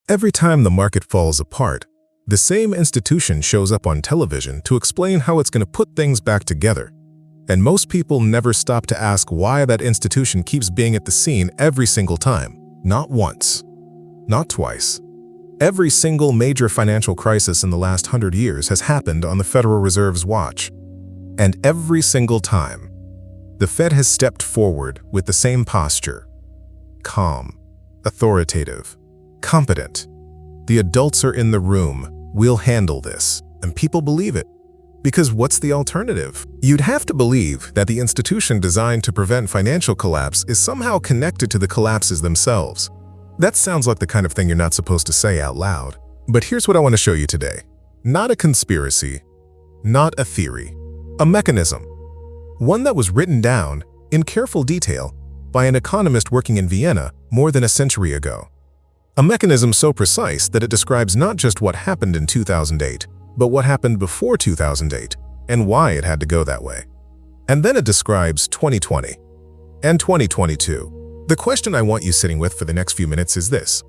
Every time the market falls apart, the same institution shows up on television to explain how it's going to put things back together. And most people never stop to ask why that institution keeps being at the scene every single time. Not once, not twice. Every single major financial crisis in the last 100 years has happened on the Federal Reserve's watch. And every single time, the Fed has stepped forward with the same posture. Calm, authoritative, competent. The adults are in the room. We'll handle this. And people believe it. Because what's the alternative? You'd have to believe that the institution designed to prevent financial collapse is somehow connected to the collapses themselves. That sounds like the kind of thing you're not supposed to say out loud. But here's what I want to show you today. Not a conspiracy, not a theory, a mechanism. One that was written down in careful detail by an economist working in Vienna more than a century ago. A mechanism so precise that it describes not just what happened in 2008, but what happened before 2008 and why it had to go that way. And then it describes 2020 and 2022. The question I want you sitting with for the next few minutes is this.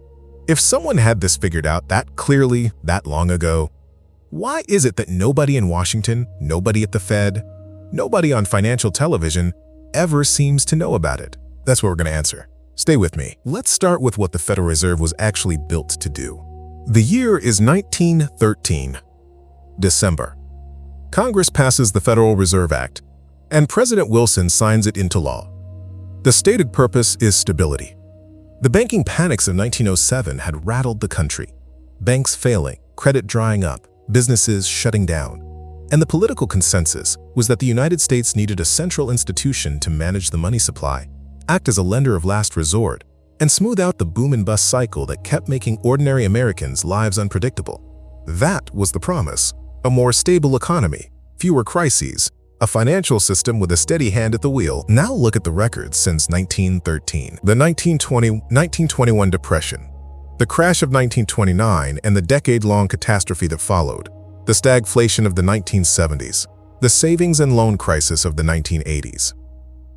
If someone had this figured out that clearly, that long ago, why is it that nobody in Washington, nobody at the Fed, nobody on financial television ever seems to know about it? That's what we're going to answer. Stay with me. Let's start with what the Federal Reserve was actually built to do. The year is 1913. December. Congress passes the Federal Reserve Act, and President Wilson signs it into law. The stated purpose is stability. The banking panics of 1907 had rattled the country. Banks failing, credit drying up, businesses shutting down. And the political consensus was that the United States needed a central institution to manage the money supply, act as a lender of last resort, and smooth out the boom and bust cycle that kept making ordinary Americans' lives unpredictable. That was the promise. A more stable economy, fewer crises, a financial system with a steady hand at the wheel. Now look at the records since 1913. The 1921 Depression, the crash of 1929 and the decade-long catastrophe that followed, the stagflation of the 1970s, the savings and loan crisis of the 1980s,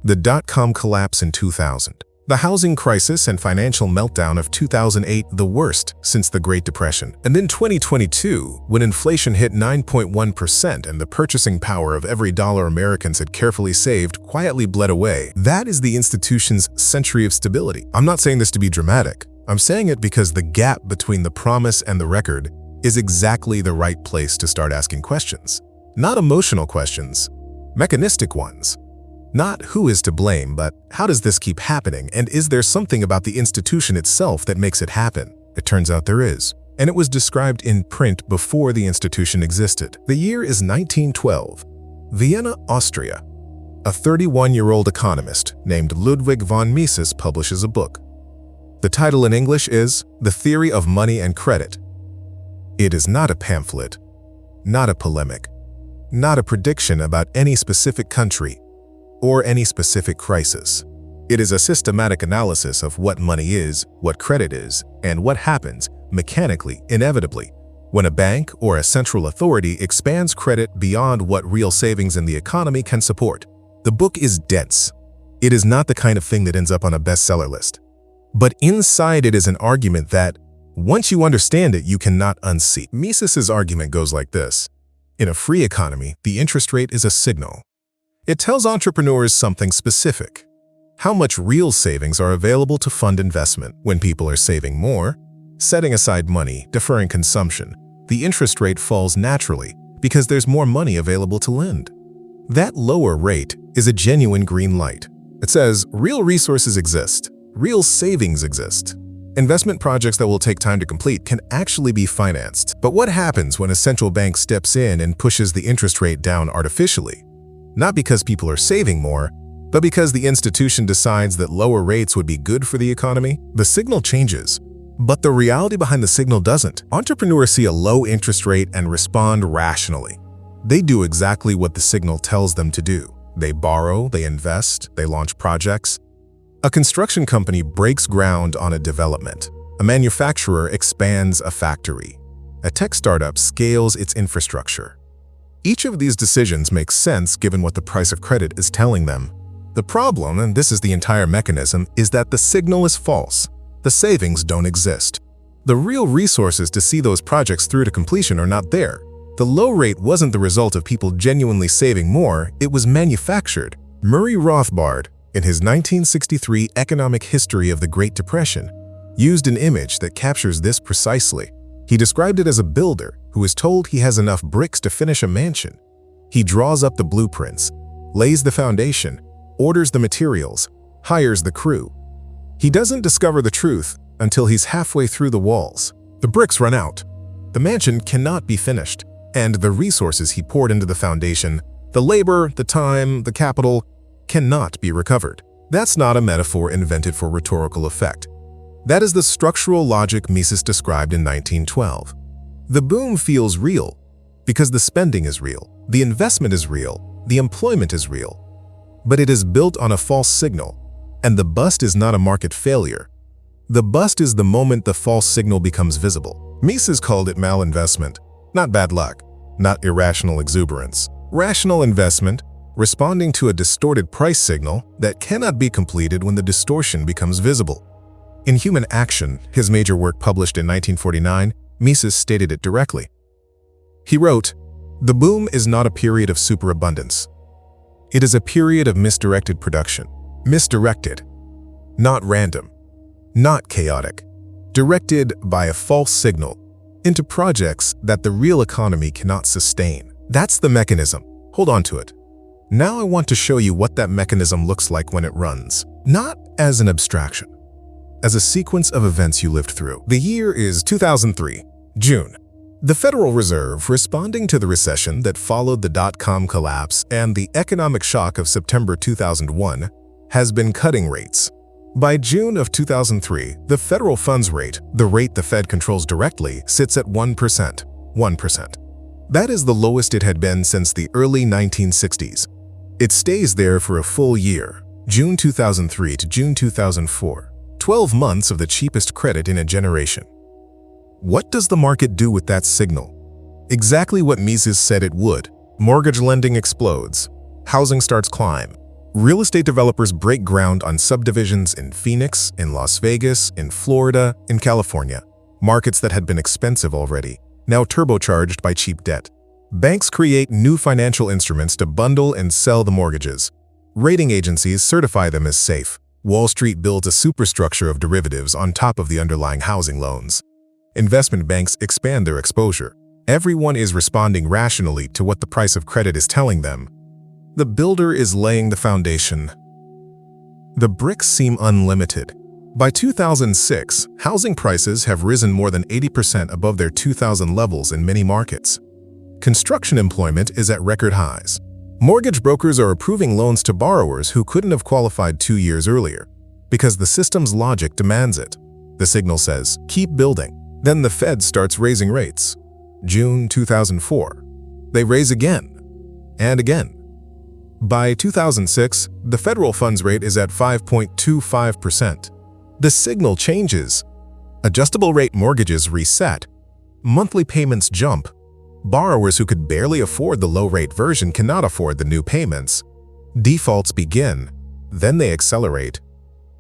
the dot-com collapse in 2000, the housing crisis and financial meltdown of 2008, the worst since the Great Depression. And then 2022, when inflation hit 9.1% and the purchasing power of every dollar Americans had carefully saved quietly bled away. That is the institution's century of stability. I'm not saying this to be dramatic. I'm saying it because the gap between the promise and the record is exactly the right place to start asking questions. Not emotional questions, mechanistic ones. Not who is to blame, but how does this keep happening, and is there something about the institution itself that makes it happen? It turns out there is, and it was described in print before the institution existed. The year is 1912. Vienna, Austria. A 31-year-old economist named Ludwig von Mises publishes a book. The title in English is The Theory of Money and Credit. It is not a pamphlet, not a polemic, not a prediction about any specific country or any specific crisis. It is a systematic analysis of what money is, what credit is, and what happens, mechanically, inevitably, when a bank or a central authority expands credit beyond what real savings in the economy can support. The book is dense. It is not the kind of thing that ends up on a bestseller list. But inside it is an argument that, once you understand it, you cannot unsee. Mises's argument goes like this. In a free economy, the interest rate is a signal. It tells entrepreneurs something specific. How much real savings are available to fund investment. When people are saving more, setting aside money, deferring consumption, the interest rate falls naturally because there's more money available to lend. That lower rate is a genuine green light. It says real resources exist, real savings exist. Investment projects that will take time to complete can actually be financed. But what happens when a central bank steps in and pushes the interest rate down artificially? Not because people are saving more, but because the institution decides that lower rates would be good for the economy. The signal changes, but the reality behind the signal doesn't. Entrepreneurs see a low interest rate and respond rationally. They do exactly what the signal tells them to do. They borrow, they invest, they launch projects. A construction company breaks ground on a development. A manufacturer expands a factory. A tech startup scales its infrastructure. Each of these decisions makes sense given what the price of credit is telling them. The problem, and this is the entire mechanism, is that the signal is false. The savings don't exist. The real resources to see those projects through to completion are not there. The low rate wasn't the result of people genuinely saving more, it was manufactured. Murray Rothbard, in his 1963 Economic History of the Great Depression, used an image that captures this precisely. He described it as a builder who is told he has enough bricks to finish a mansion. He draws up the blueprints, lays the foundation, orders the materials, hires the crew. He doesn't discover the truth until he's halfway through the walls. The bricks run out. The mansion cannot be finished, and the resources he poured into the foundation, the labor, the time, the capital, cannot be recovered. That's not a metaphor invented for rhetorical effect. That is the structural logic Mises described in 1912. The boom feels real because the spending is real, the investment is real, the employment is real. But it is built on a false signal, and the bust is not a market failure. The bust is the moment the false signal becomes visible. Mises called it malinvestment, not bad luck, not irrational exuberance. Rational investment, responding to a distorted price signal that cannot be completed when the distortion becomes visible. In Human Action, his major work published in 1949, Mises stated it directly. He wrote, "The boom is not a period of superabundance. It is a period of misdirected production. Misdirected, not random, not chaotic, directed by a false signal into projects that the real economy cannot sustain. That's the mechanism. Hold on to it. Now I want to show you what that mechanism looks like when it runs, not as an abstraction, as a sequence of events you lived through. The year is 2003, June. The Federal Reserve, responding to the recession that followed the dot-com collapse and the economic shock of September 2001, has been cutting rates. By June of 2003, the federal funds rate, the rate the Fed controls directly, sits at 1%. 1%. That is the lowest it had been since the early 1960s. It stays there for a full year, June 2003 to June 2004, 12 months of the cheapest credit in a generation. What does the market do with that signal? Exactly what Mises said it would. Mortgage lending explodes. Housing starts climb. Real estate developers break ground on subdivisions in Phoenix, in Las Vegas, in Florida, in California. Markets that had been expensive already, now turbocharged by cheap debt. Banks create new financial instruments to bundle and sell the mortgages. Rating agencies certify them as safe. Wall Street builds a superstructure of derivatives on top of the underlying housing loans. Investment banks expand their exposure. Everyone is responding rationally to what the price of credit is telling them. The builder is laying the foundation. The bricks seem unlimited. By 2006, housing prices have risen more than 80% above their 2000 levels in many markets. Construction employment is at record highs. Mortgage brokers are approving loans to borrowers who couldn't have qualified 2 years earlier, because the system's logic demands it. The signal says, keep building. Then the Fed starts raising rates. June 2004. They raise again and again. By 2006, the federal funds rate is at 5.25%. The signal changes. Adjustable rate mortgages reset. Monthly payments jump. Borrowers who could barely afford the low-rate version cannot afford the new payments. Defaults begin. Then they accelerate.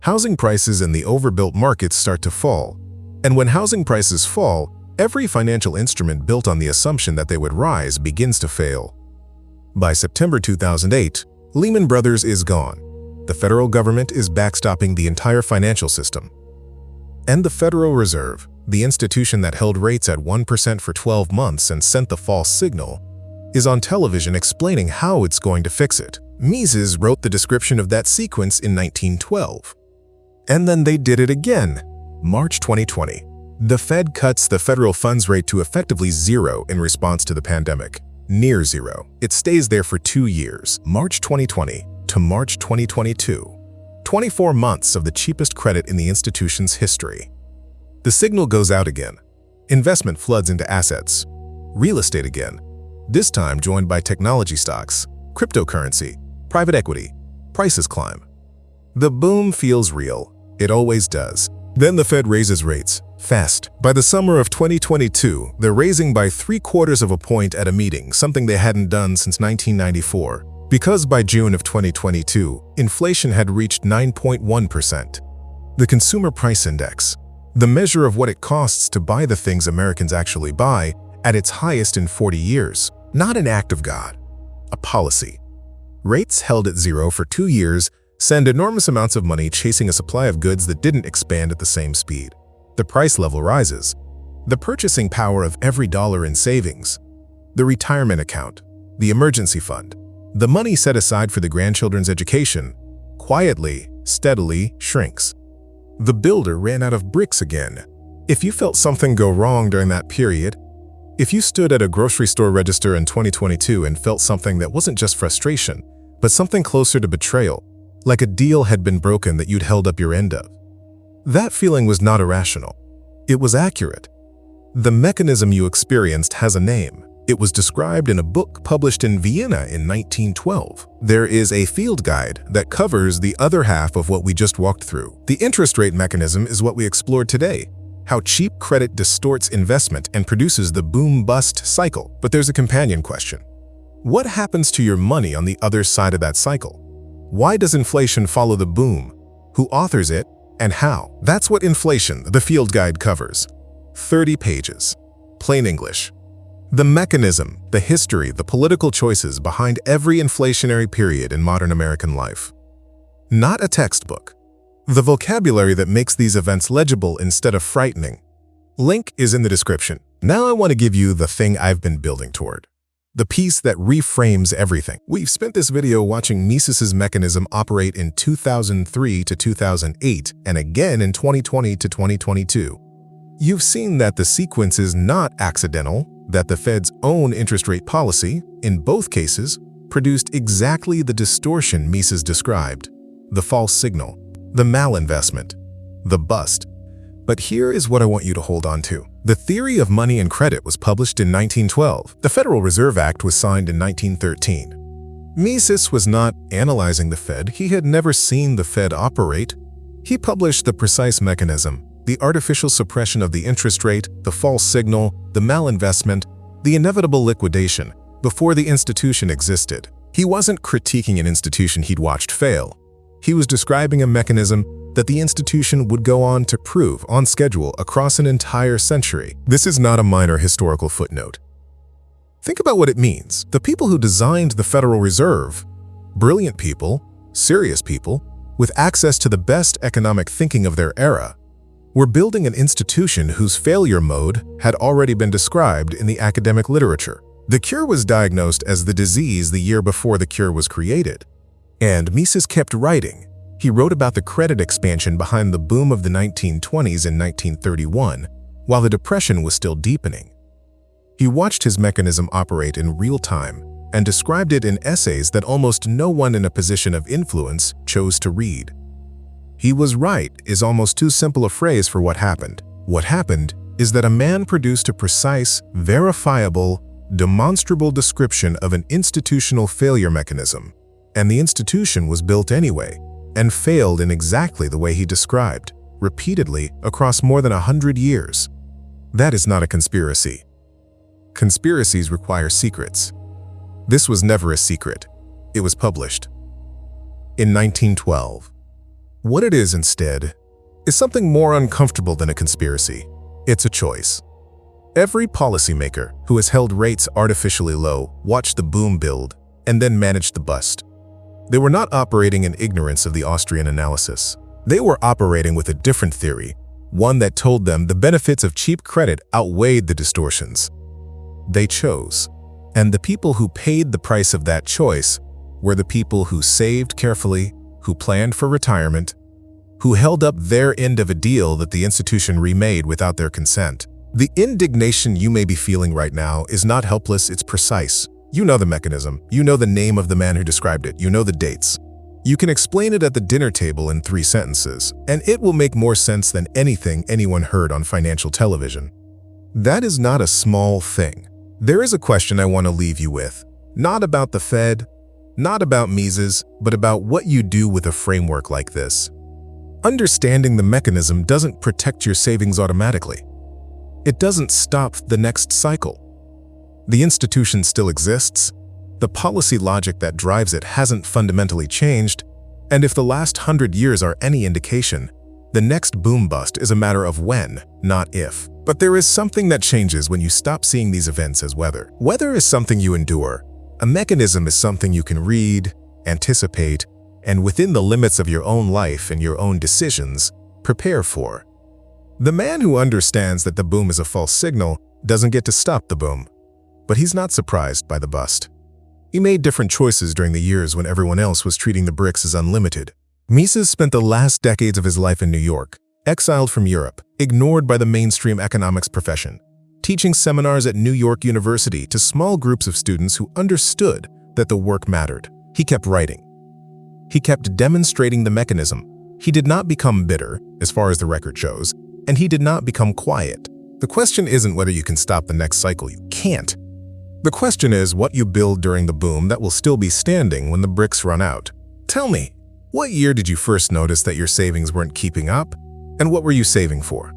Housing prices in the overbuilt markets start to fall. And when housing prices fall, every financial instrument built on the assumption that they would rise begins to fail. By September 2008, Lehman Brothers is gone. The federal government is backstopping the entire financial system. And the Federal Reserve, the institution that held rates at 1% for 12 months and sent the false signal, is on television explaining how it's going to fix it. Mises wrote the description of that sequence in 1912. And then they did it again, March 2020. The Fed cuts the federal funds rate to effectively zero in response to the pandemic. Near zero. It stays there for 2 years, March 2020 to March 2022. 24 months of the cheapest credit in the institution's history. The signal goes out again. Investment floods into assets. Real estate again, this time joined by technology stocks, cryptocurrency, private equity. Prices climb. The boom feels real. It always does. Then the Fed raises rates, fast. By the summer of 2022, they're raising by 3/4 of a point at a meeting, something they hadn't done since 1994. Because by June of 2022, inflation had reached 9.1%. The Consumer Price Index, the measure of what it costs to buy the things Americans actually buy at its highest in 40 years. Not an act of God, a policy. Rates held at zero for 2 years send enormous amounts of money chasing a supply of goods that didn't expand at the same speed. The price level rises. The purchasing power of every dollar in savings, the retirement account, the emergency fund, the money set aside for the grandchildren's education, quietly, steadily shrinks. The builder ran out of bricks again. If you felt something go wrong during that period, if you stood at a grocery store register in 2022 and felt something that wasn't just frustration, but something closer to betrayal, like a deal had been broken that you'd held up your end of, that feeling was not irrational. It was accurate. The mechanism you experienced has a name. It was described in a book published in Vienna in 1912. There is a field guide that covers the other half of what we just walked through. The interest rate mechanism is what we explored today, how cheap credit distorts investment and produces the boom-bust cycle. But there's a companion question. What happens to your money on the other side of that cycle? Why does inflation follow the boom? Who authors it and how? That's what Inflation, the field guide, covers. 30 pages. Plain English. The mechanism, the history, the political choices behind every inflationary period in modern American life. Not a textbook. The vocabulary that makes these events legible instead of frightening. Link is in the description. Now I want to give you the thing I've been building toward. The piece that reframes everything. We've spent this video watching Mises's mechanism operate in 2003 to 2008 and again in 2020 to 2022. You've seen that the sequence is not accidental, that the Fed's own interest rate policy, in both cases, produced exactly the distortion Mises described, the false signal, the malinvestment, the bust. But here is what I want you to hold on to. The theory of money and credit was published in 1912. The Federal Reserve Act was signed in 1913. Mises was not analyzing the Fed. He had never seen the Fed operate. He published the precise mechanism, the artificial suppression of the interest rate, the false signal, the malinvestment, the inevitable liquidation, before the institution existed. He wasn't critiquing an institution he'd watched fail. He was describing a mechanism that the institution would go on to prove on schedule across an entire century. This is not a minor historical footnote. Think about what it means. The people who designed the Federal Reserve, brilliant people, serious people, with access to the best economic thinking of their era, were building an institution whose failure mode had already been described in the academic literature. The cure was diagnosed as the disease the year before the cure was created. And Mises kept writing. He wrote about the credit expansion behind the boom of the 1920s in 1931, while the Depression was still deepening. He watched his mechanism operate in real time and described it in essays that almost no one in a position of influence chose to read. He was right is almost too simple a phrase for what happened. What happened is that a man produced a precise, verifiable, demonstrable description of an institutional failure mechanism, and the institution was built anyway, and failed in exactly the way he described, repeatedly across more than 100 years. That is not a conspiracy. Conspiracies require secrets. This was never a secret. It was published in 1912. What it is instead is something more uncomfortable than a conspiracy. It's a choice. Every policymaker who has held rates artificially low watched the boom build and then managed the bust. They were not operating in ignorance of the Austrian analysis. They were operating with a different theory, one that told them the benefits of cheap credit outweighed the distortions. They chose, and the people who paid the price of that choice were the people who saved carefully, who planned for retirement, who held up their end of a deal that the institution remade without their consent. The indignation you may be feeling right now is not helpless, it's precise. You know the mechanism, you know the name of the man who described it, you know the dates. You can explain it at the dinner table in 3 sentences, and it will make more sense than anything anyone heard on financial television. That is not a small thing. There is a question I want to leave you with, not about the Fed, not about Mises, but about what you do with a framework like this. Understanding the mechanism doesn't protect your savings automatically. It doesn't stop the next cycle. The institution still exists, the policy logic that drives it hasn't fundamentally changed, and if the last 100 years are any indication, The next boom bust is a matter of when, not if. But there is something that changes when you stop seeing these events as weather. Weather is something you endure. A mechanism is something you can read, anticipate, and within the limits of your own life and your own decisions, prepare for. The man who understands that the boom is a false signal doesn't get to stop the boom. But he's not surprised by the bust. He made different choices during the years when everyone else was treating the bricks as unlimited. Mises spent the last decades of his life in New York, exiled from Europe, ignored by the mainstream economics profession, teaching seminars at New York University to small groups of students who understood that the work mattered. He kept writing. He kept demonstrating the mechanism. He did not become bitter, as far as the record shows, and he did not become quiet. The question isn't whether you can stop the next cycle. You can't. The question is what you build during the boom that will still be standing when the bricks run out. Tell me, what year did you first notice that your savings weren't keeping up? And what were you saving for?